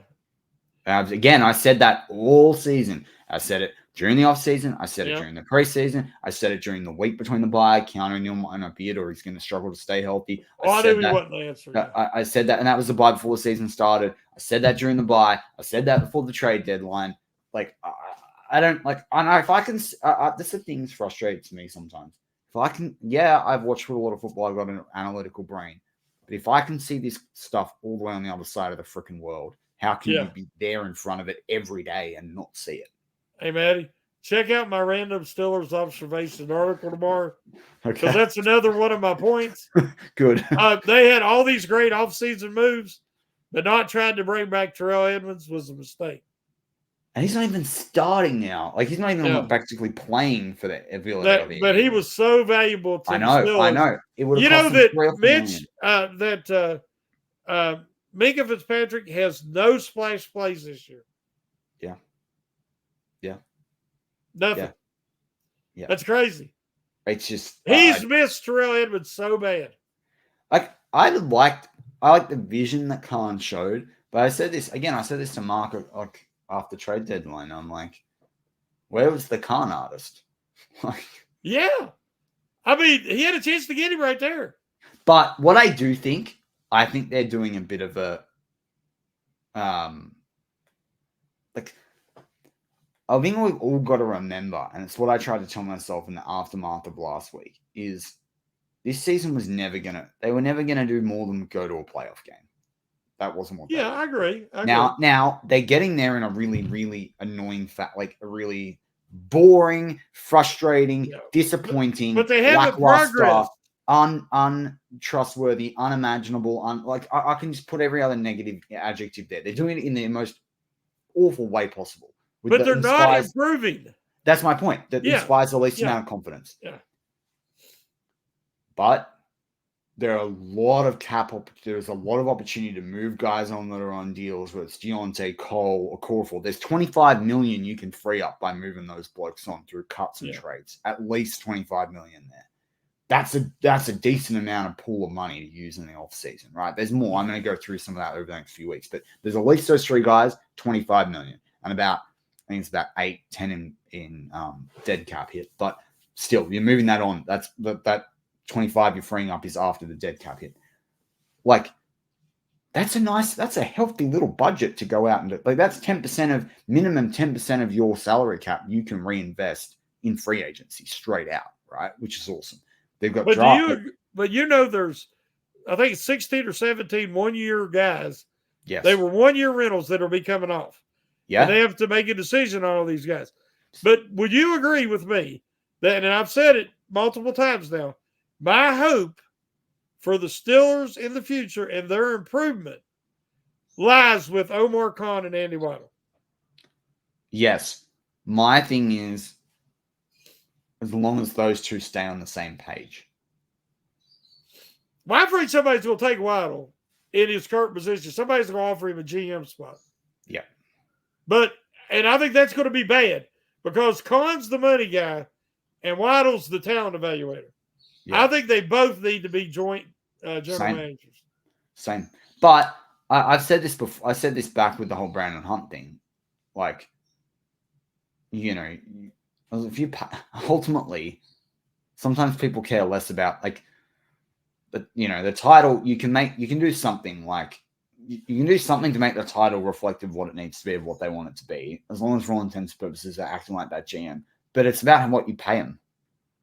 Again, I said that all season. I said it during the offseason. I said it during the preseason. I said it during the week between the bye. Keanu Neal might not be it, or he's going to struggle to stay healthy. I knew he wasn't the answer. I said that, and that was the bye before the season started. I said that during the bye. I said that before the trade deadline. Like, I don't like. I know if I can. This is things frustrates me sometimes. If I can, I've watched a lot of football. I've got an analytical brain, but if I can see this stuff all the way on the other side of the freaking world, how can you be there in front of it every day and not see it? Hey, Matty, check out my random Steelers observation article tomorrow, because that's another one of my points. Good. They had all these great offseason moves, but not trying to bring back Terrell Edmonds was a mistake. And he's not even starting now. Like, he's not even practically playing for the Philadelphia. But he was so valuable to I know. It would have that Mitch, Minkah Fitzpatrick has no splash plays this year. Yeah. Nothing. Yeah. That's crazy. It's just he's missed Terrell Edmonds so bad. Like, I like the vision that Khan showed, but I said this to Mark after trade deadline. I'm like, where was the Khan artist? Yeah. I mean, he had a chance to get him right there. But what I think they're doing a bit of a I think we've all got to remember, and it's what I tried to tell myself in the aftermath of last week, is this season was they were never gonna do more than go to a playoff game. That wasn't what. Yeah, I agree. Now they're getting there in a really, really annoying like a really boring, frustrating, disappointing, but they haven't progressed. Untrustworthy, unimaginable. I can just put every other negative adjective there. They're doing it in the most awful way possible. But they're not improving. That's my point. That inspires the least amount of confidence. Yeah. But there are a lot of there's a lot of opportunity to move guys on that are on deals, whether it's Deontay, Cole, or Corford. There's $25 million you can free up by moving those blokes on through cuts and trades. At least $25 million there. That's a decent amount of pool of money to use in the off season, right? There's more. I'm going to go through some of that over the next few weeks, but there's at least those three guys, $25 million, and I think it's about 8-10 in dead cap hit. But still, you're moving that on. That 25 you're freeing up is after the dead cap hit. Like, that's a healthy little budget to go out and do. Like, that's minimum 10% of your salary cap you can reinvest in free agency straight out, right? Which is awesome. They've got there's I think 16 or 17 one-year guys. Yes. They were one-year rentals that will be coming off. Yeah. And they have to make a decision on all these guys. But would you agree with me that, and I've said it multiple times now, my hope for the Steelers in the future and their improvement lies with Omar Khan and Andy Weidl. Yes. My thing is, as long as those two stay on the same page. Well, I'm afraid somebody's going to take Weidl in his current position. Somebody's going to offer him a GM spot. Yeah. And I think that's going to be bad because Khan's the money guy and Weidl's the talent evaluator. Yeah. I think they both need to be joint general managers. Same. But I've said this before. I said this back with the whole Brandon Hunt thing. Like, if you ultimately, sometimes people care less about the title. You can do something like you can do something to make the title reflective of what it needs to be, of what they want it to be, as long as for all intents and purposes they're acting like that GM. But it's about what you pay them.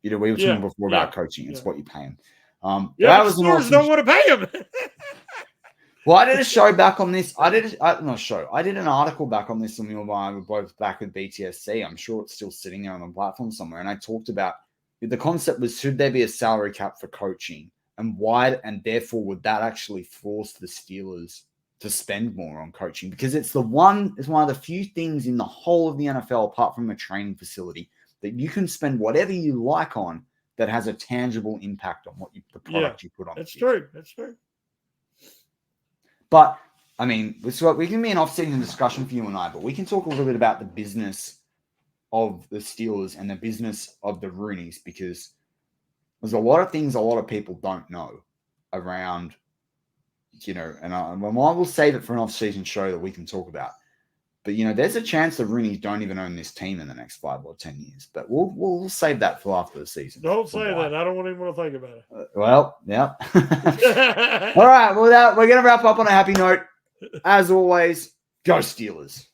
We were talking before about coaching. It's what you pay them. That was Steelers don't want to pay him. Well, I did a show back on this. I did an article back on this, and we were both back with BTSC. I'm sure it's still sitting there on the platform somewhere. And I talked about the concept was, should there be a salary cap for coaching, and why, and therefore would that actually force the Steelers to spend more on coaching? Because it's one of the few things in the whole of the NFL, apart from a training facility, that you can spend whatever you like on that has a tangible impact on the product you put on. That's true. But, I mean, we can be an off-season discussion for you and I, but we can talk a little bit about the business of the Steelers and the business of the Rooneys, because there's a lot of things a lot of people don't know around, and I will save it for an off-season show that we can talk about. But, there's a chance the Rooneys don't even own this team in the next 5 or 10 years. But we'll save that for after the season. Don't say that. I don't even want to think about it. Well, yeah. All right. Well, we're going to wrap up on a happy note. As always, go Steelers.